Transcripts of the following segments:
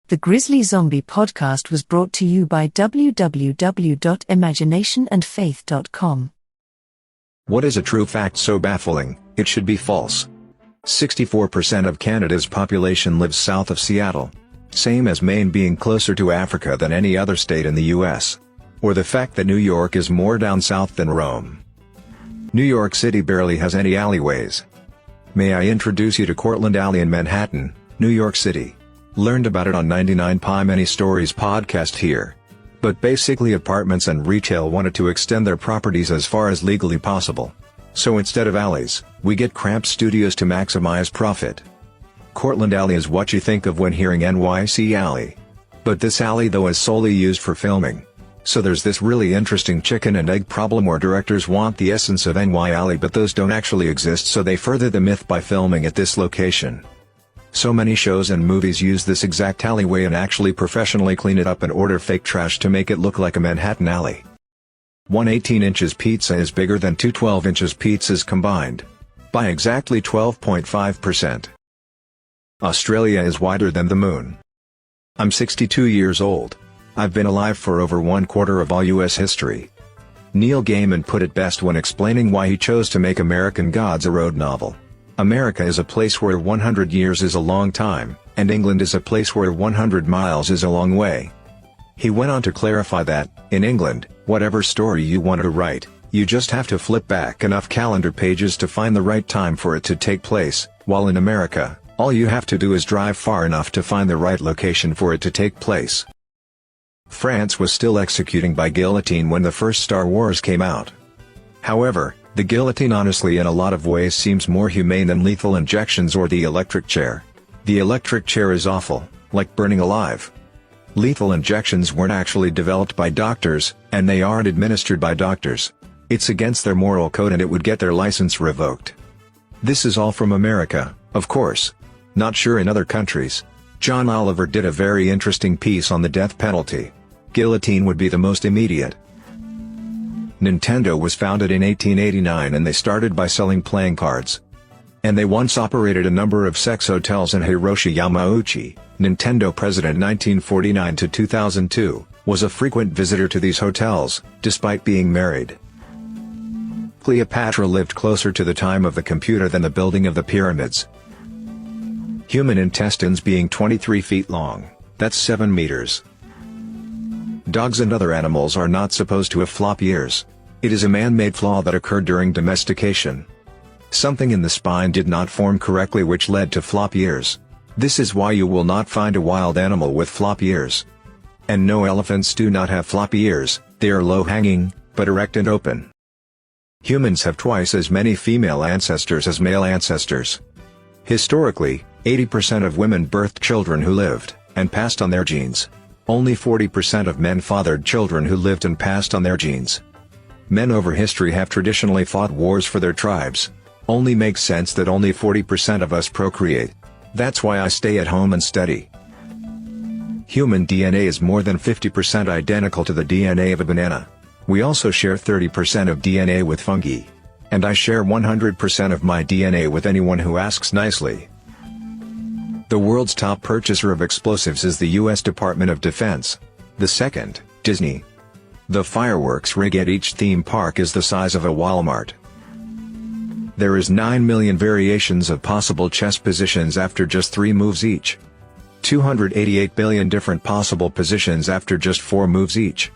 The Grizzly.Zombie podcast was brought to you by www.imaginationandfaith.com. What is a true fact so baffling, it should be false? 64% of Canada's population lives south of Seattle. Same as Maine being closer to Africa than any other state in the US. Or the fact that New York is more down south than Rome. New York City barely has any alleyways. May I introduce you to Cortlandt Alley in Manhattan, New York City. Learned about it on 99 Many Stories podcast here. But basically apartments and retail wanted to extend their properties as far as legally possible. So instead of alleys, we get cramped studios to maximize profit. Cortlandt Alley is what you think of when hearing NYC Alley. But this alley though is solely used for filming. So there's this really interesting chicken and egg problem where directors want the essence of NY Alley but those don't actually exist, so they further the myth by filming at this location. So many shows and movies use this exact alleyway and actually professionally clean it up and order fake trash to make it look like a Manhattan alley. One 18 inches pizza is bigger than two 12 inches pizzas combined. By exactly 12.5%. Australia is wider than the moon. I'm 62 years old. I've been alive for over 1/4 of all US history. Neil Gaiman put it best when explaining why he chose to make American Gods a road novel. America is a place where 100 years is a long time, and England is a place where 100 miles is a long way. He went on to clarify that, in England, whatever story you want to write, you just have to flip back enough calendar pages to find the right time for it to take place, while in America, all you have to do is drive far enough to find the right location for it to take place. France was still executing by guillotine when the first Star Wars came out. However, the guillotine honestly in a lot of ways seems more humane than lethal injections or the electric chair. The electric chair is awful, like burning alive. Lethal injections weren't actually developed by doctors, and they aren't administered by doctors. It's against their moral code and it would get their license revoked. This is all from America, of course. Not sure in other countries. John Oliver did a very interesting piece on the death penalty. Guillotine would be the most immediate. Nintendo was founded in 1889 and they started by selling playing cards. And they once operated a number of sex hotels in Hiroshi Yamauchi. Nintendo president 1949 to 2002, was a frequent visitor to these hotels, despite being married. Cleopatra lived closer to the time of the computer than the building of the pyramids. Human intestines being 23 feet long, that's 7 meters. Dogs and other animals are not supposed to have flop ears. It is a man-made flaw that occurred during domestication. Something in the spine did not form correctly which led to flop ears. This is why you will not find a wild animal with flop ears. And no, elephants do not have floppy ears, they are low-hanging, but erect and open. Humans have twice as many female ancestors as male ancestors. Historically, 80% of women birthed children who lived, and passed on their genes. Only 40% of men fathered children who lived and passed on their genes. Men over history have traditionally fought wars for their tribes. Only makes sense that only 40% of us procreate. That's why I stay at home and study. Human DNA is more than 50% identical to the DNA of a banana. We also share 30% of DNA with fungi. And I share 100% of my DNA with anyone who asks nicely. The world's top purchaser of explosives is the US Department of Defense. The second, Disney. The fireworks rig at each theme park is the size of a Walmart. There is 9 million variations of possible chess positions after just 3 moves each. 288 billion different possible positions after just 4 moves each.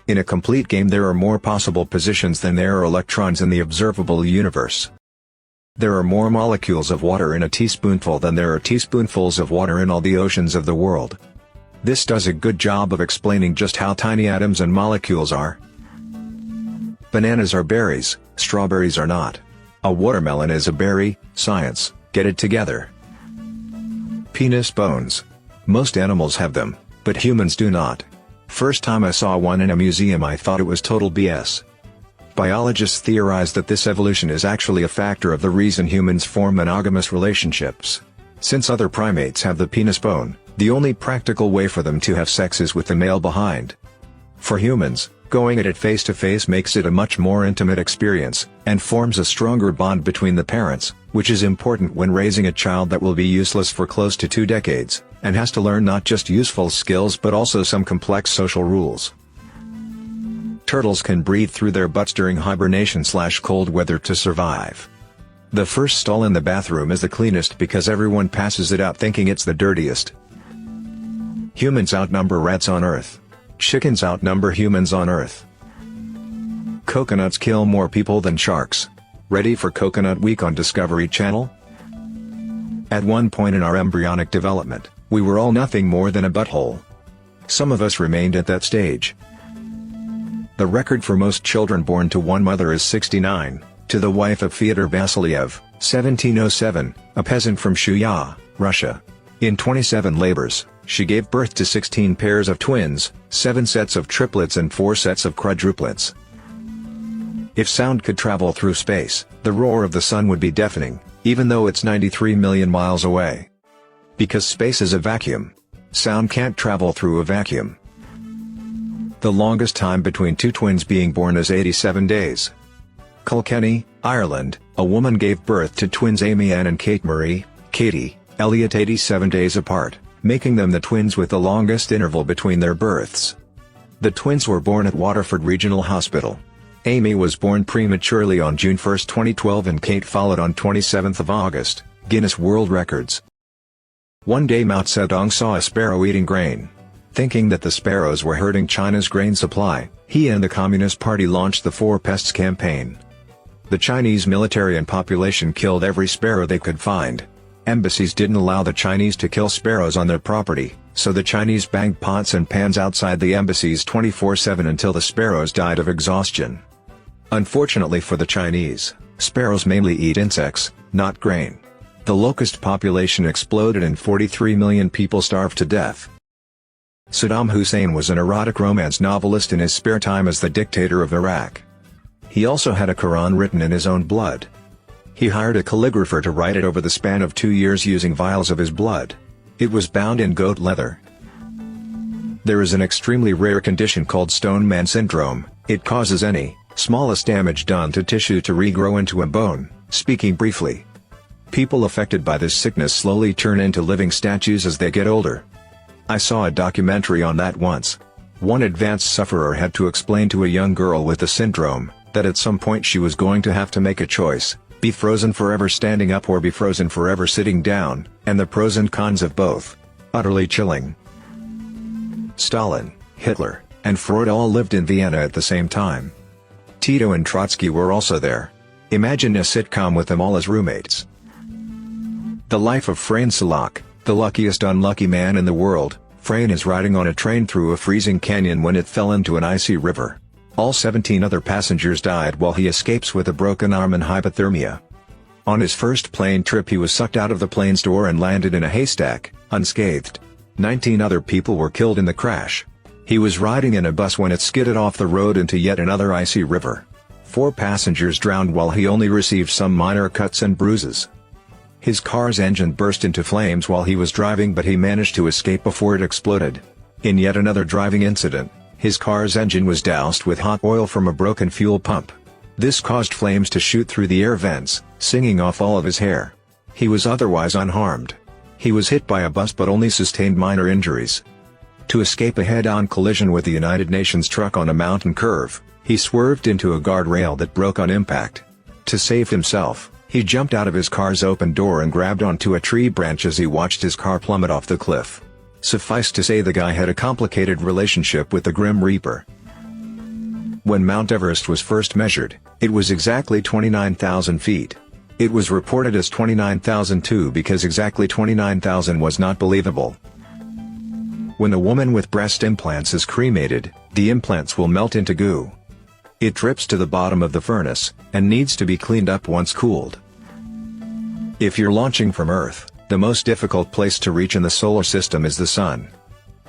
In a complete game there are more possible positions than there are electrons in the observable universe. There are more molecules of water in a teaspoonful than there are teaspoonfuls of water in all the oceans of the world. This does a good job of explaining just how tiny atoms and molecules are. Bananas are berries, strawberries are not. A watermelon is a berry, science, get it together. Penis bones. Most animals have them, but humans do not. First time I saw one in a museum I thought it was total BS. Biologists theorize that this evolution is actually a factor of the reason humans form monogamous relationships. Since other primates have the penis bone, the only practical way for them to have sex is with the male behind. For humans, going at it face to face makes it a much more intimate experience, and forms a stronger bond between the parents, which is important when raising a child that will be useless for close to 2 decades. and has to learn not just useful skills but also some complex social rules. Turtles can breathe through their butts during hibernation/cold weather to survive. The first stall in the bathroom is the cleanest because everyone passes it out thinking it's the dirtiest. Humans outnumber rats on Earth. Chickens outnumber humans on Earth. Coconuts kill more people than sharks. Ready for Coconut Week on Discovery Channel? At one point in our embryonic development, we were all nothing more than a butthole. Some of us remained at that stage. The record for most children born to one mother is 69, to the wife of Fyodor Vasilyev, 1707, a peasant from Shuya, Russia. In 27 labors, she gave birth to 16 pairs of twins, 7 sets of triplets and 4 sets of quadruplets. If sound could travel through space, the roar of the sun would be deafening, even though it's 93 million miles away. Because space is a vacuum. Sound can't travel through a vacuum. The longest time between two twins being born is 87 days. Kilkenny, Ireland, a woman gave birth to twins Amy Ann and Kate Marie, Katie, Elliot 87 days apart, making them the twins with the longest interval between their births. The twins were born at Waterford Regional Hospital. Amy was born prematurely on June 1, 2012 and Kate followed on 27 August, Guinness World Records. One day Mao Zedong saw a sparrow eating grain. Thinking that the sparrows were hurting China's grain supply, he and the Communist Party launched the Four Pests campaign. The Chinese military and population killed every sparrow they could find. Embassies didn't allow the Chinese to kill sparrows on their property, so the Chinese banged pots and pans outside the embassies 24/7 until the sparrows died of exhaustion. Unfortunately for the Chinese, sparrows mainly eat insects, not grain. The locust population exploded and 43 million people starved to death. Saddam Hussein was an erotic romance novelist in his spare time as the dictator of Iraq. He also had a Quran written in his own blood. He hired a calligrapher to write it over the span of 2 years using vials of his blood. It was bound in goat leather. There is an extremely rare condition called Stone Man syndrome. It causes any smallest damage done to tissue to regrow into a bone. Speaking briefly, people affected by this sickness slowly turn into living statues as they get older. I saw a documentary on that once. One advanced sufferer had to explain to a young girl with the syndrome that at some point she was going to have to make a choice, be frozen forever standing up or be frozen forever sitting down, and the pros and cons of both. Utterly chilling. Stalin, Hitler, and Freud all lived in Vienna at the same time. Tito and Trotsky were also there. Imagine a sitcom with them all as roommates. The life of Frane Salak, the luckiest unlucky man in the world. Frane is riding on a train through a freezing canyon when it fell into an icy river. All 17 other passengers died while he escapes with a broken arm and hypothermia. On his first plane trip he was sucked out of the plane's door and landed in a haystack, unscathed. 19 other people were killed in the crash. He was riding in a bus when it skidded off the road into yet another icy river. 4 passengers drowned while he only received some minor cuts and bruises. His car's engine burst into flames while he was driving, but he managed to escape before it exploded. In yet another driving incident, his car's engine was doused with hot oil from a broken fuel pump. This caused flames to shoot through the air vents, singing off all of his hair. He was otherwise unharmed. He was hit by a bus but only sustained minor injuries. To escape a head-on collision with the United Nations truck on a mountain curve, he swerved into a guardrail that broke on impact. To save himself, he jumped out of his car's open door and grabbed onto a tree branch as he watched his car plummet off the cliff. Suffice to say the guy had a complicated relationship with the Grim Reaper. When Mount Everest was first measured, it was exactly 29,000 feet. It was reported as 29,002 because exactly 29,000 was not believable. When a woman with breast implants is cremated, the implants will melt into goo. It drips to the bottom of the furnace, and needs to be cleaned up once cooled. If you're launching from Earth, the most difficult place to reach in the solar system is the Sun.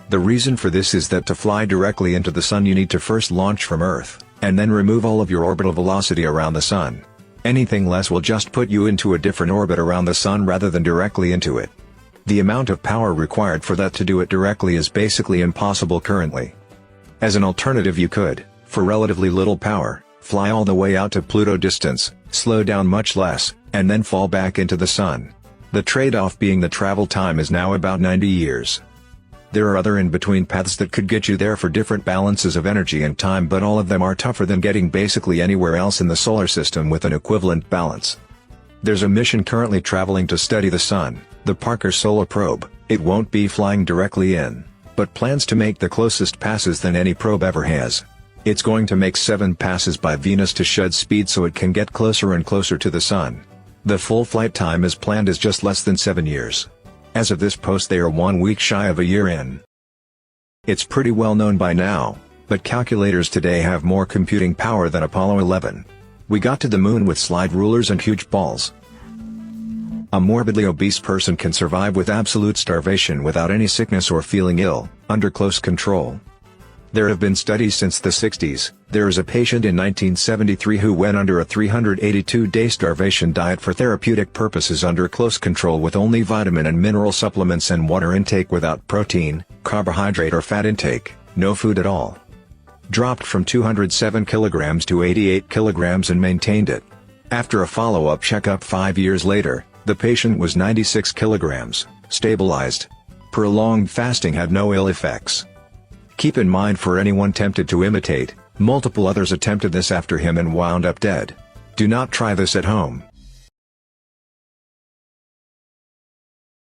The reason for this is that to fly directly into the Sun you need to first launch from Earth, and then remove all of your orbital velocity around the Sun. Anything less will just put you into a different orbit around the Sun rather than directly into it. The amount of power required for that to do it directly is basically impossible currently. As an alternative you could, for relatively little power, fly all the way out to Pluto distance, slow down much less, and then fall back into the Sun. The trade-off being the travel time is now about 90 years. There are other in-between paths that could get you there for different balances of energy and time, but all of them are tougher than getting basically anywhere else in the solar system with an equivalent balance. There's a mission currently traveling to study the Sun, the Parker Solar Probe. It won't be flying directly in, but plans to make the closest passes than any probe ever has. It's going to make 7 passes by Venus to shed speed so it can get closer and closer to the Sun. The full flight time is planned as just less than 7 years. As of this post, they are 1 week shy of a year in. It's pretty well known by now, but calculators today have more computing power than Apollo 11. We got to the moon with slide rulers and huge balls. A morbidly obese person can survive with absolute starvation without any sickness or feeling ill, under close control. There have been studies since the 60s. There is a patient in 1973 who went under a 382-day starvation diet for therapeutic purposes under close control with only vitamin and mineral supplements and water intake without protein, carbohydrate or fat intake, no food at all. Dropped from 207 kilograms to 88 kilograms and maintained it. After a follow-up checkup 5 years later, the patient was 96 kilograms, stabilized. Prolonged fasting had no ill effects. Keep in mind, for anyone tempted to imitate, multiple others attempted this after him and wound up dead. Do not try this at home.